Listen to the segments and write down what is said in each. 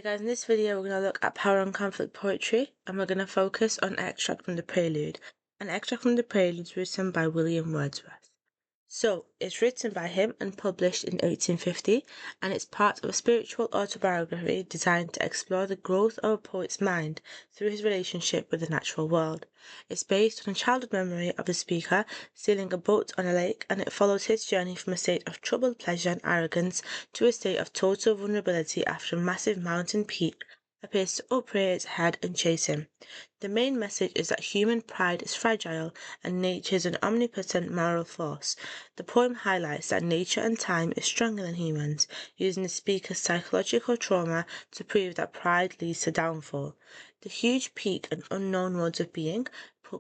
Guys, in this video we're going to look at power and conflict poetry, and we're going to focus on an extract from the Prelude. An extract from the Prelude is written by William Wordsworth. So, it's written by him and published in 1850, and it's part of a spiritual autobiography designed to explore the growth of a poet's mind through his relationship with the natural world. It's based on a childhood memory of the speaker sailing a boat on a lake, and it follows his journey from a state of troubled pleasure and arrogance to a state of total vulnerability after a massive mountain peak appears to uprear its head and chase him. The main message is that human pride is fragile and nature is an omnipotent moral force. The poem highlights that nature and time is stronger than humans, using the speaker's psychological trauma to prove that pride leads to downfall. The huge peak and unknown modes of being,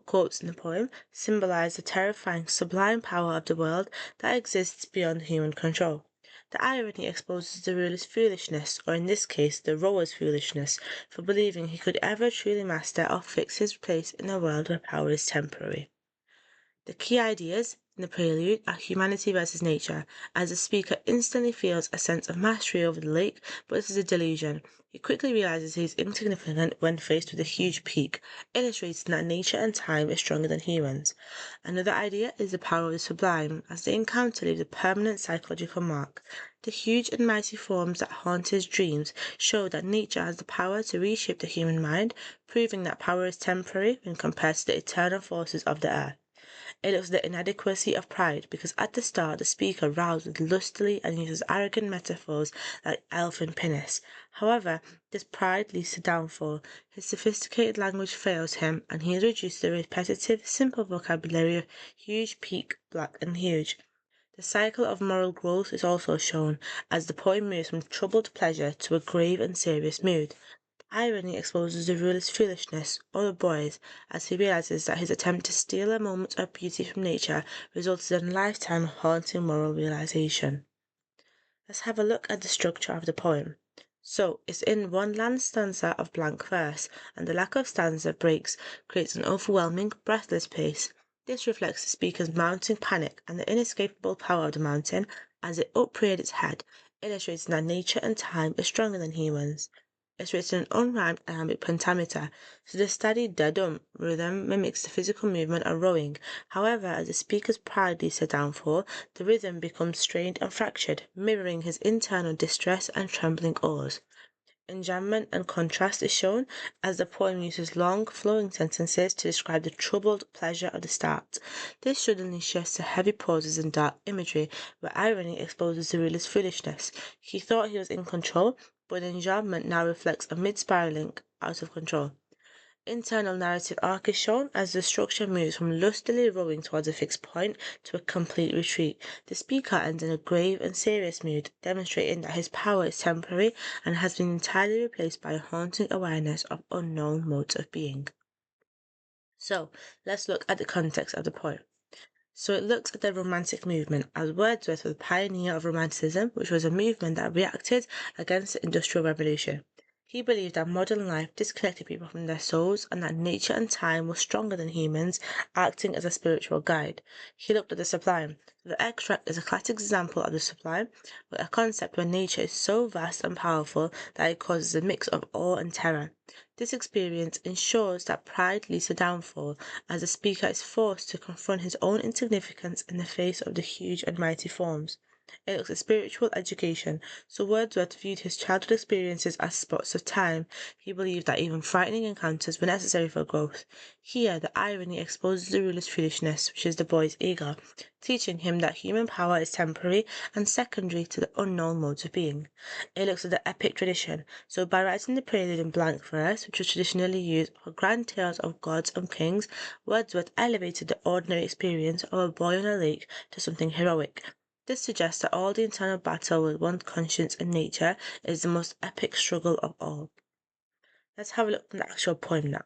quotes in the poem, symbolize the terrifying, sublime power of the world that exists beyond human control. The irony exposes the ruler's foolishness, or in this case, the rower's foolishness, for believing he could ever truly master or fix his place in a world where power is temporary. The key ideas in the Prelude are humanity versus nature, as the speaker instantly feels a sense of mastery over the lake, but this is a delusion. He quickly realizes he is insignificant when faced with a huge peak, illustrating that nature and time is stronger than humans. Another idea is the power of the sublime, as the encounter leaves a permanent psychological mark. The huge and mighty forms that haunt his dreams show that nature has the power to reshape the human mind, proving that power is temporary when compared to the eternal forces of the earth. It looks at the inadequacy of pride, because at the start the speaker rouses lustily and uses arrogant metaphors like elfin pinnace. However, this pride leads to downfall. His sophisticated language fails him, and he is reduced to the repetitive, simple vocabulary of huge, peak, black, and huge. The cycle of moral growth is also shown, as the poem moves from troubled pleasure to a grave and serious mood. Irony exposes the ruler's foolishness, or the boy's, as he realizes that his attempt to steal a moment of beauty from nature resulted in a lifetime of haunting moral realization. Let's have a look at the structure of the poem. So, it's in one land stanza of blank verse, and the lack of stanza breaks creates an overwhelming, breathless pace. This reflects the speaker's mounting panic and the inescapable power of the mountain as it upreared its head, illustrating that nature and time is stronger than humans. It's written in unrhymed iambic pentameter, so the steady da-dum rhythm mimics the physical movement of rowing. However, as the speaker's pride leads to downfall, the rhythm becomes strained and fractured, mirroring his internal distress and trembling oars. Enjambment and contrast is shown, as the poem uses long, flowing sentences to describe the troubled pleasure of the start. This suddenly shifts to heavy pauses and dark imagery, where irony exposes the ruler's foolishness. He thought he was in control, but the enjambment now reflects a mid-spiraling out of control. Internal narrative arc is shown as the structure moves from lustily rowing towards a fixed point to a complete retreat. The speaker ends in a grave and serious mood, demonstrating that his power is temporary and has been entirely replaced by a haunting awareness of unknown modes of being. So, let's look at the context of the poem. So it looks at the Romantic movement, as Wordsworth was a pioneer of Romanticism, which was a movement that reacted against the Industrial Revolution. He believed that modern life disconnected people from their souls and that nature and time were stronger than humans, acting as a spiritual guide. He looked at the sublime. The extract is a classic example of the sublime, a concept where nature is so vast and powerful that it causes a mix of awe and terror. This experience ensures that pride leads to downfall, as the speaker is forced to confront his own insignificance in the face of the huge and mighty forms. It looks at spiritual education, so Wordsworth viewed his childhood experiences as spots of time. He believed that even frightening encounters were necessary for growth. Here, the irony exposes the ruler's foolishness, which is the boy's ego, teaching him that human power is temporary and secondary to the unknown modes of being. It looks at the epic tradition, so by writing the Prelude in blank verse, which was traditionally used for grand tales of gods and kings, Wordsworth elevated the ordinary experience of a boy on a lake to something heroic. This suggests that all the internal battle with one's conscience and nature is the most epic struggle of all. Let's have a look at the actual poem now.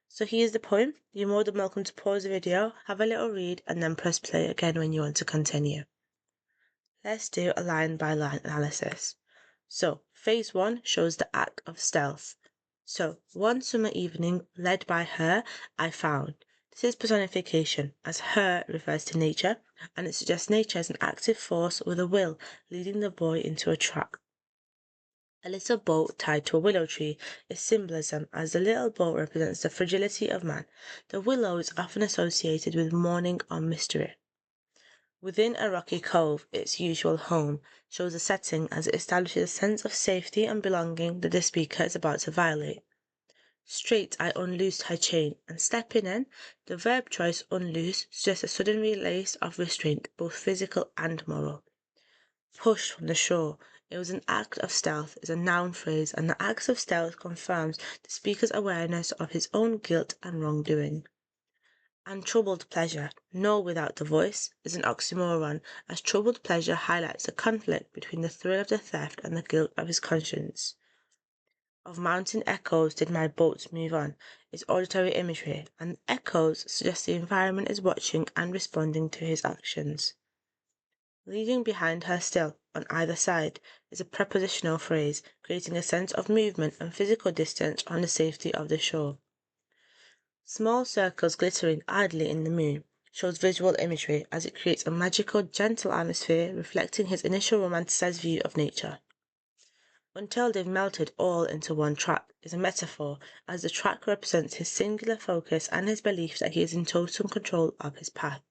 So here's the poem. You're more than welcome to pause the video, have a little read, and then press play again when you want to continue. Let's do a line-by-line analysis. So, phase 1 shows the act of stealth. So, one summer evening, led by her, I found. This is personification, as her refers to nature, and it suggests nature as an active force with a will, leading the boy into a trap. A little boat tied to a willow tree is symbolism, as the little boat represents the fragility of man. The willow is often associated with mourning or mystery. Within a rocky cove, its usual home, shows a setting as it establishes a sense of safety and belonging that the speaker is about to violate. Straight I unloosed her chain, and stepping in, the verb choice unloose suggests a sudden release of restraint, both physical and moral. Pushed from the shore, it was an act of stealth, is a noun phrase, and the act of stealth confirms the speaker's awareness of his own guilt and wrongdoing. Untroubled pleasure, no without the voice, is an oxymoron, as troubled pleasure highlights the conflict between the thrill of the theft and the guilt of his conscience. Of mountain echoes did my boats move on, is auditory imagery, and echoes suggest the environment is watching and responding to his actions. Leading behind her still, on either side, is a prepositional phrase, creating a sense of movement and physical distance on the safety of the shore. Small circles glittering idly in the moon shows visual imagery, as it creates a magical, gentle atmosphere reflecting his initial romanticized view of nature. Until they've melted all into one track is a metaphor, as the track represents his singular focus and his belief that he is in total control of his path.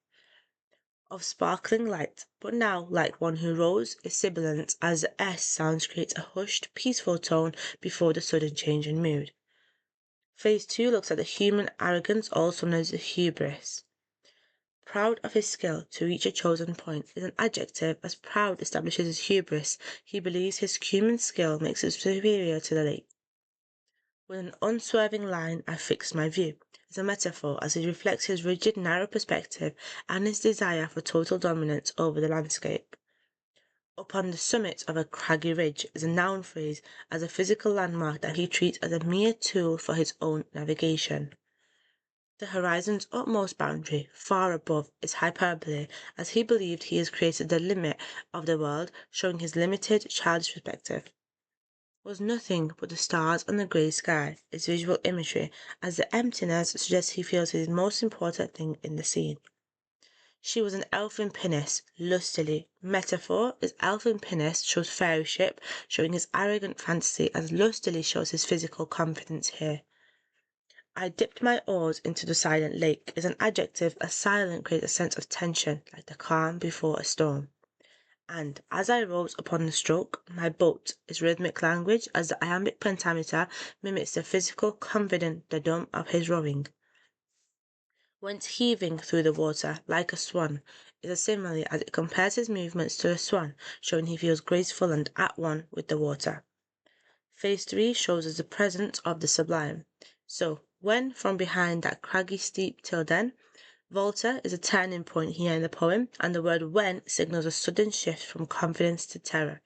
Of sparkling light, but now like one who rose, is sibilant, as the S sounds creates a hushed, peaceful tone before the sudden change in mood. Phase 2 looks at the human arrogance, also known as the hubris. Proud of his skill to reach a chosen point is an adjective, as proud establishes his hubris. He believes his human skill makes it superior to the lake. With an unswerving line, I fixed my view, is a metaphor, as it reflects his rigid, narrow perspective and his desire for total dominance over the landscape. Upon the summit of a craggy ridge is a noun phrase, as a physical landmark that he treats as a mere tool for his own navigation. The horizon's utmost boundary, far above, is hyperbole, as he believed he has created the limit of the world, showing his limited, childish perspective. Was nothing but the stars and the grey sky, is visual imagery, as the emptiness suggests he feels his most important thing in the scene. She was an elfin pinnace, lustily. Metaphor is elfin pinnace shows fairyship, showing his arrogant fantasy, as lustily shows his physical confidence here. I dipped my oars into the silent lake is an adjective, as silent creates a sense of tension, like the calm before a storm. And as I rose upon the stroke, my boat is rhythmic language, as the iambic pentameter mimics the physical, confident dum of his rowing. Went heaving through the water like a swan is a simile, as it compares his movements to a swan, showing he feels graceful and at one with the water. Phase 3 shows us the presence of the sublime. So, when from behind that craggy steep till then, Volta is a turning point here in the poem, and the word when signals a sudden shift from confidence to terror.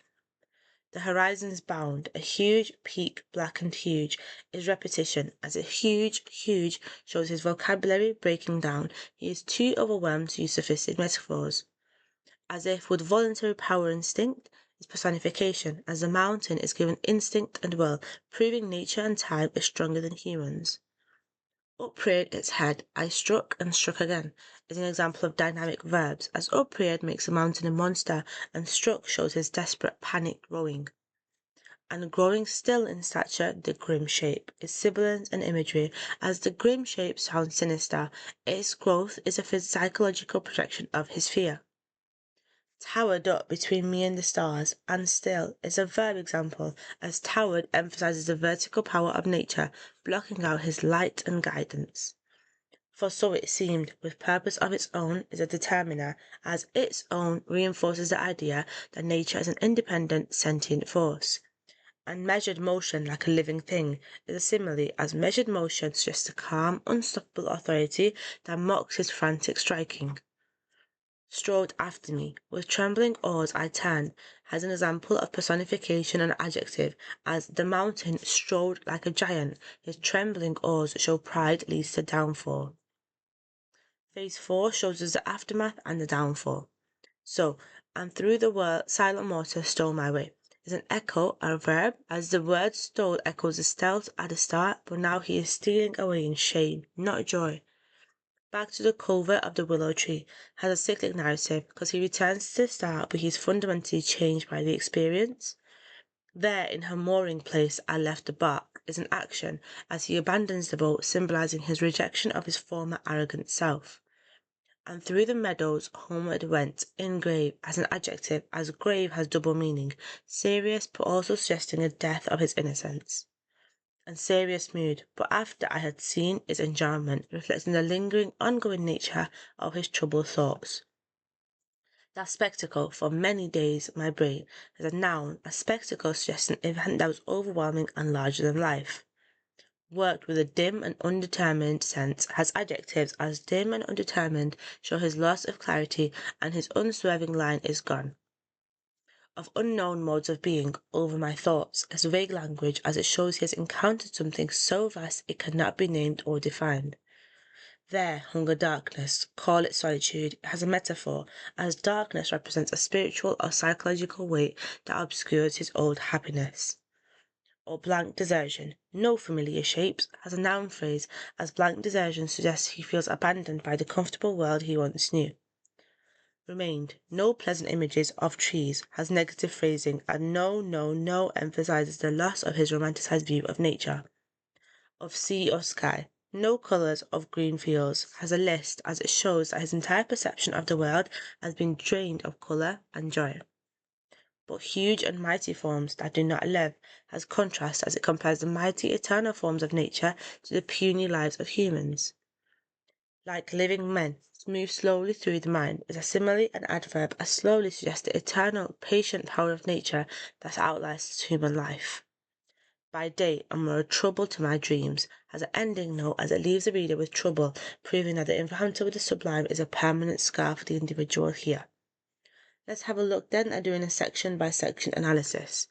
The horizon's bound, a huge peak, black and huge, is repetition, as a huge shows his vocabulary breaking down. He is too overwhelmed to use sophisticated metaphors. As if with voluntary power instinct is personification, as the mountain is given instinct and will, proving nature and time is stronger than humans. Upreared its head, I struck and struck again, is an example of dynamic verbs, as upreared makes a mountain a monster, and struck shows his desperate panic growing. And growing still in stature, the grim shape is sibilant and imagery, as the grim shape sounds sinister. Its growth is a psychological projection of his fear. Towered up between me and the stars, and still is a verb example, as towered emphasizes the vertical power of nature, blocking out his light and guidance. For so it seemed, with purpose of its own, is a determiner, as its own reinforces the idea that nature is an independent, sentient force. And measured motion, like a living thing, is a simile, as measured motion suggests a calm, unstoppable authority that mocks his frantic striking. Strode after me. With trembling oars I turn, has an example of personification and adjective, as the mountain strode like a giant. His trembling oars show pride leads to downfall. Phase 4 shows us the aftermath and the downfall. So, and through the silent water stole my way. Is an echo, a verb, as the word stole echoes the stealth at the start, but now he is stealing away in shame, not joy. Back to the covert of the willow tree has a cyclic narrative, because he returns to the start, but he is fundamentally changed by the experience. There, in her mooring place, I left the bark, is an action as he abandons the boat, symbolizing his rejection of his former arrogant self. And through the meadows homeward went, in grave, as an adjective, as grave has double meaning, serious but also suggesting a death of his innocence. And serious mood, but after I had seen is enjoyment, reflecting the lingering, ongoing nature of his troubled thoughts. That spectacle, for many days, my brain, as a noun, a spectacle suggests an event that was overwhelming and larger than life. Worked with a dim and undetermined sense, has adjectives as dim and undetermined show his loss of clarity and his unswerving line is gone. Of unknown modes of being over my thoughts, as vague language as it shows he has encountered something so vast it cannot be named or defined. There, hunger darkness, call it solitude, it has a metaphor, as darkness represents a spiritual or psychological weight that obscures his old happiness. Or blank desertion, no familiar shapes, has a noun phrase, as blank desertion suggests he feels abandoned by the comfortable world he once knew. Remained, no pleasant images of trees, has negative phrasing, and no emphasizes the loss of his romanticized view of nature. Of sea or sky, no colours of green fields, has a list as it shows that his entire perception of the world has been drained of colour and joy. But huge and mighty forms that do not live has contrast as it compares the mighty eternal forms of nature to the puny lives of humans. Like living men, move slowly through the mind is a simile and adverb as slowly suggests the eternal, patient power of nature that outlasts human life. By day, I'm more trouble to my dreams, has an ending note as it leaves the reader with trouble, proving that the encounter with the sublime is a permanent scar for the individual here. Let's have a look then at doing a section by section analysis.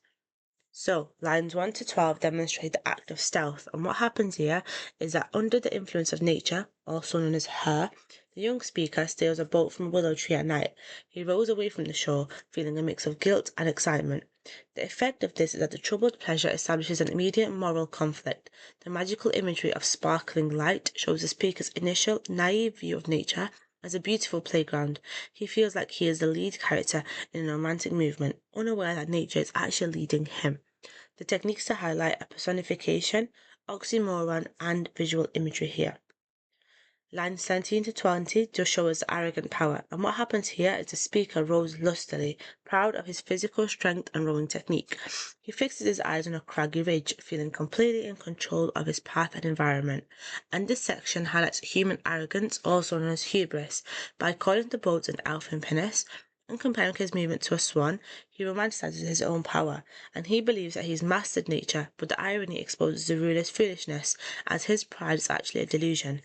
So, lines 1 to 12 demonstrate the act of stealth, and what happens here is that under the influence of nature, also known as her, the young speaker steals a boat from a willow tree at night. He rows away from the shore, feeling a mix of guilt and excitement. The effect of this is that the troubled pleasure establishes an immediate moral conflict. The magical imagery of sparkling light shows the speaker's initial, naive view of nature as a beautiful playground. He feels like he is the lead character in a romantic movement, unaware that nature is actually leading him. The techniques to highlight a personification, oxymoron, and visual imagery here. Lines 17 to 20 just show us the arrogant power, and what happens here is the speaker rows lustily, proud of his physical strength and rowing technique. He fixes his eyes on a craggy ridge, feeling completely in control of his path and environment. And this section highlights human arrogance, also known as hubris, by calling the boat an elfin pinnace and comparing his movement to a swan. He romanticizes his own power, and he believes that he's mastered nature, but the irony exposes the ruler's foolishness, as his pride is actually a delusion.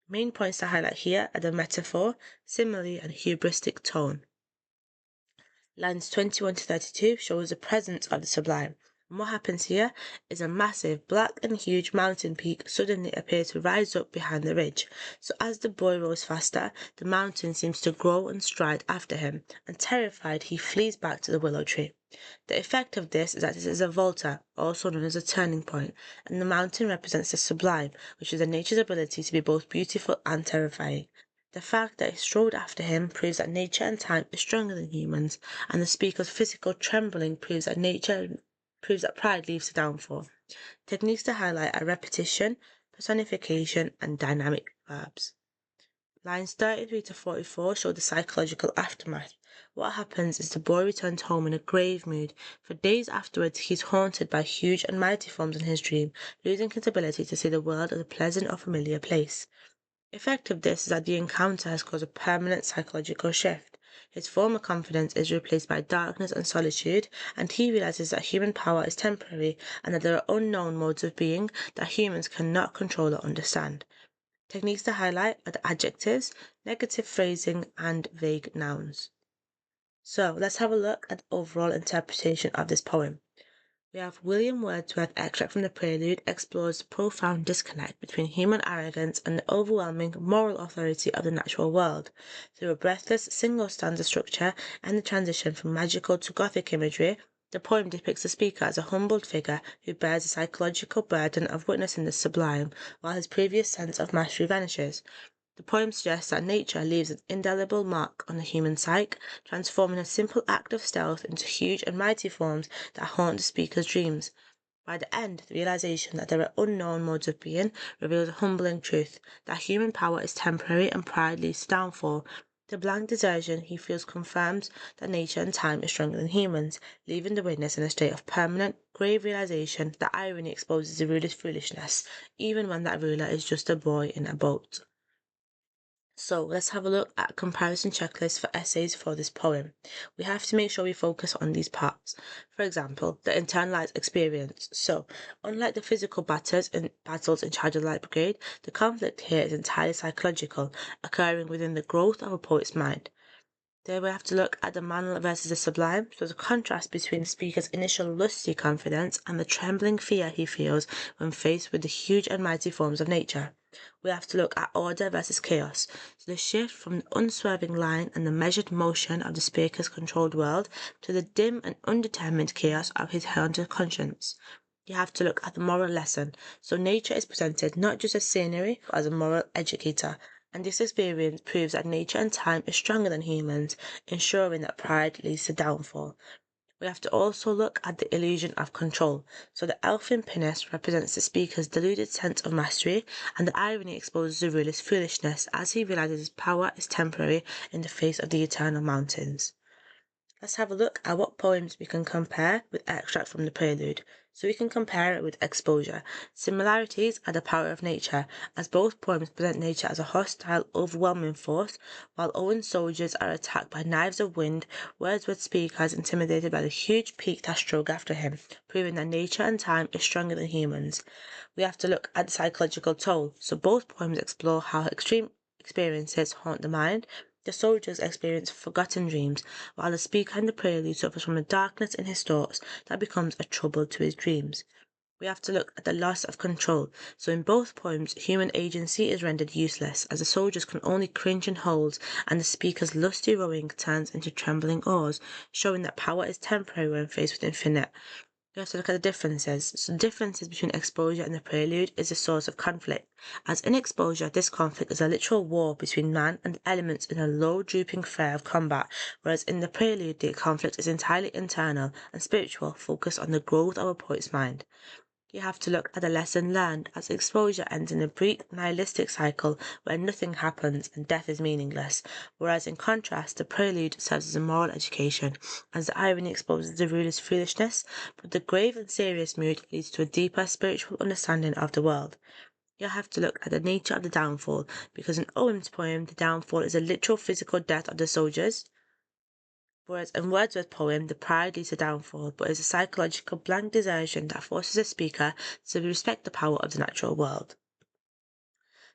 Main points to highlight here are the metaphor, simile, and hubristic tone. Lines 21 to 32 shows the presence of the sublime. And what happens here is a massive, black and huge mountain peak suddenly appears to rise up behind the ridge. So as the boy rows faster, the mountain seems to grow and stride after him, and terrified he flees back to the willow tree. The effect of this is that this is a volta, also known as a turning point, and the mountain represents the sublime, which is a nature's ability to be both beautiful and terrifying. The fact that it strode after him proves that nature and time is stronger than humans, and the speaker's physical trembling proves that pride leads to downfall. Techniques to highlight are repetition, personification, and dynamic verbs. Lines 33 to 44 show the psychological aftermath. What happens is the boy returns home in a grave mood. For days afterwards, he's haunted by huge and mighty forms in his dream, losing his ability to see the world as a pleasant or familiar place. Effect of this is that the encounter has caused a permanent psychological shift. His former confidence is replaced by darkness and solitude, and he realizes that human power is temporary and that there are unknown modes of being that humans cannot control or understand. Techniques to highlight are the adjectives, negative phrasing, and vague nouns. So let's have a look at the overall interpretation of this poem. We have William Wordsworth extract from the Prelude explores the profound disconnect between human arrogance and the overwhelming moral authority of the natural world. Through a breathless single-stanza structure and the transition from magical to Gothic imagery, the poem depicts the speaker as a humbled figure who bears the psychological burden of witnessing the sublime, while his previous sense of mastery vanishes. The poem suggests that nature leaves an indelible mark on the human psyche, transforming a simple act of stealth into huge and mighty forms that haunt the speaker's dreams. By the end, the realization that there are unknown modes of being reveals a humbling truth, that human power is temporary and pride leads to downfall. The blank desertion he feels confirms that nature and time is stronger than humans, leaving the witness in a state of permanent, grave realization that irony exposes the ruler's foolishness, even when that ruler is just a boy in a boat. So let's have a look at a comparison checklist for essays for this poem. We have to make sure we focus on these parts. For example, the internalized experience. So, unlike the physical battles in Charge of the Light Brigade, the conflict here is entirely psychological, occurring within the growth of a poet's mind. Then we have to look at the manner versus the sublime, so the contrast between the speaker's initial lusty confidence and the trembling fear he feels when faced with the huge and mighty forms of nature. We have to look at order versus chaos, so the shift from the unswerving line and the measured motion of the speaker's controlled world to the dim and undetermined chaos of his haunted conscience. You have to look at the moral lesson, so nature is presented not just as scenery, but as a moral educator, and this experience proves that nature and time is stronger than humans, ensuring that pride leads to downfall. We have to also look at the illusion of control. So the elfin pinnace represents the speaker's deluded sense of mastery, and the irony exposes the ruler's foolishness as he realizes his power is temporary in the face of the eternal mountains. Let's have a look at what poems we can compare with extract from the Prelude. So we can compare it with Exposure. Similarities are the power of nature, as both poems present nature as a hostile, overwhelming force, while Owen's soldiers are attacked by knives of wind. Wordsworth's speaker is intimidated by the huge peak that strode after him, proving that nature and time is stronger than humans. We have to look at the psychological toll, so both poems explore how extreme experiences haunt the mind. The soldiers experience forgotten dreams, while the speaker in the prelude suffers from a darkness in his thoughts that becomes a trouble to his dreams. We have to look at the loss of control. So in both poems, human agency is rendered useless, as the soldiers can only cringe and hold, and the speaker's lusty rowing turns into trembling oars, showing that power is temporary when faced with infinite. We have to look at the differences. So the differences between Exposure and the Prelude is the source of conflict. As in Exposure, this conflict is a literal war between man and the elements in a low, drooping fare of combat, whereas in the Prelude, the conflict is entirely internal and spiritual, focused on the growth of a poet's mind. You have to look at the lesson learned, as Exposure ends in a brief nihilistic cycle where nothing happens and death is meaningless, whereas in contrast the Prelude serves as a moral education, as the irony exposes the ruler's foolishness, but the grave and serious mood leads to a deeper spiritual understanding of the world. You have to look at the nature of the downfall, because in Owen's poem the downfall is a literal physical death of the soldiers, whereas in Wordsworth's poem, the pride leads to downfall, but is a psychological blank desertion that forces the speaker to respect the power of the natural world.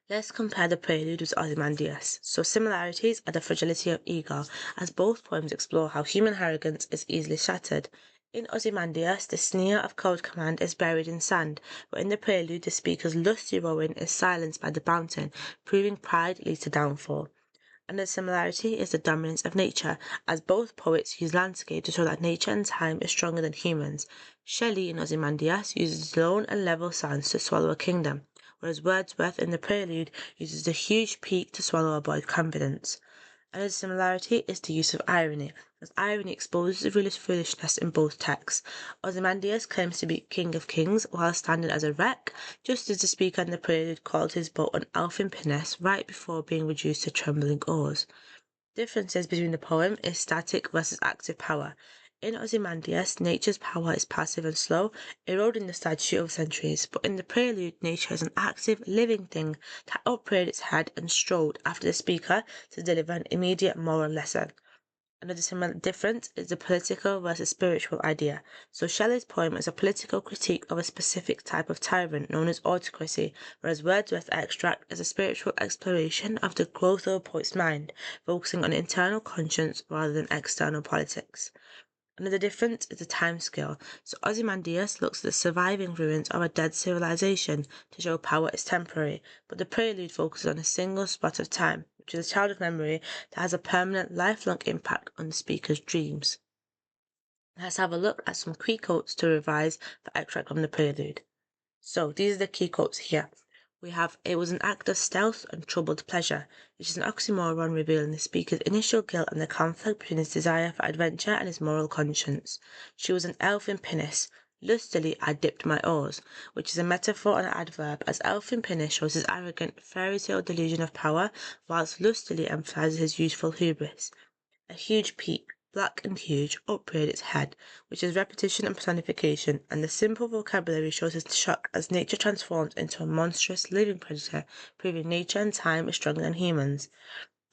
Let's compare the Prelude with Ozymandias. So similarities are the fragility of ego, as both poems explore how human arrogance is easily shattered. In Ozymandias, the sneer of cold command is buried in sand, but in the Prelude, the speaker's lusty rowing is silenced by the mountain, proving pride leads to downfall. Another similarity is the dominance of nature, as both poets use landscape to show that nature and time is stronger than humans. Shelley in Ozymandias uses lone and level sands to swallow a kingdom, whereas Wordsworth in the Prelude uses the huge peak to swallow a boy's confidence. Another similarity is the use of irony, as irony exposes the ruler's foolishness in both texts. Ozymandias claims to be king of kings while standing as a wreck, just as the speaker in the Prelude called his boat an elfin pinnace right before being reduced to trembling oars. Differences between the poem is static versus active power. In Ozymandias, nature's power is passive and slow, eroding the statue over centuries, but in the Prelude, nature is an active, living thing that upraised its head and strode after the speaker to deliver an immediate moral lesson. Another similar difference is the political versus spiritual idea. So Shelley's poem is a political critique of a specific type of tyrant known as autocracy, whereas Wordsworth's extract is a spiritual exploration of the growth of a poet's mind, focusing on internal conscience rather than external politics. Another difference is the time scale. So Ozymandias looks at the surviving ruins of a dead civilization to show power is temporary, but the Prelude focuses on a single spot of time, which is a childhood memory that has a permanent, lifelong impact on the speaker's dreams. Let's have a look at some key quotes to revise the extract from the Prelude. So these are the key quotes here. We have "it was an act of stealth and troubled pleasure," which is an oxymoron revealing the speaker's initial guilt and the conflict between his desire for adventure and his moral conscience. "She was an elfin pinnace. Lustily I dipped my oars," which is a metaphor and an adverb, as elfin pinnace shows his arrogant fairy tale delusion of power, whilst lustily emphasizes his youthful hubris. A huge peak, black and huge, upreared its head, which is repetition and personification, and the simple vocabulary shows his shock as nature transforms into a monstrous living predator, proving nature and time is stronger than humans.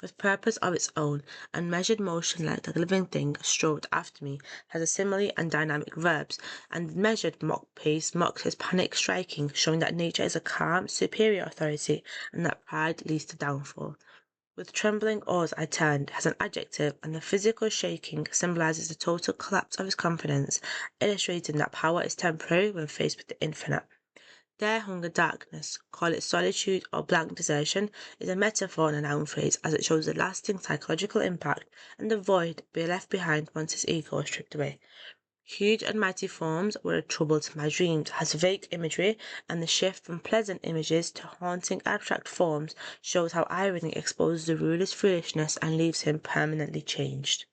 With purpose of its own, and measured motion like the living thing strode after me, has a simile and dynamic verbs, and the measured mock pace mocks his panic striking, showing that nature is a calm, superior authority, and that pride leads to downfall. With trembling oars I turned has an adjective, and the physical shaking symbolizes the total collapse of his confidence, illustrating that power is temporary when faced with the infinite. There hung a darkness, call it solitude or blank desertion, is a metaphor and a noun phrase, as it shows the lasting psychological impact and the void be left behind once his ego is stripped away. Huge and mighty forms were a trouble to my dreams has vague imagery, and the shift from pleasant images to haunting abstract forms shows how irony exposes the ruler's foolishness and leaves him permanently changed.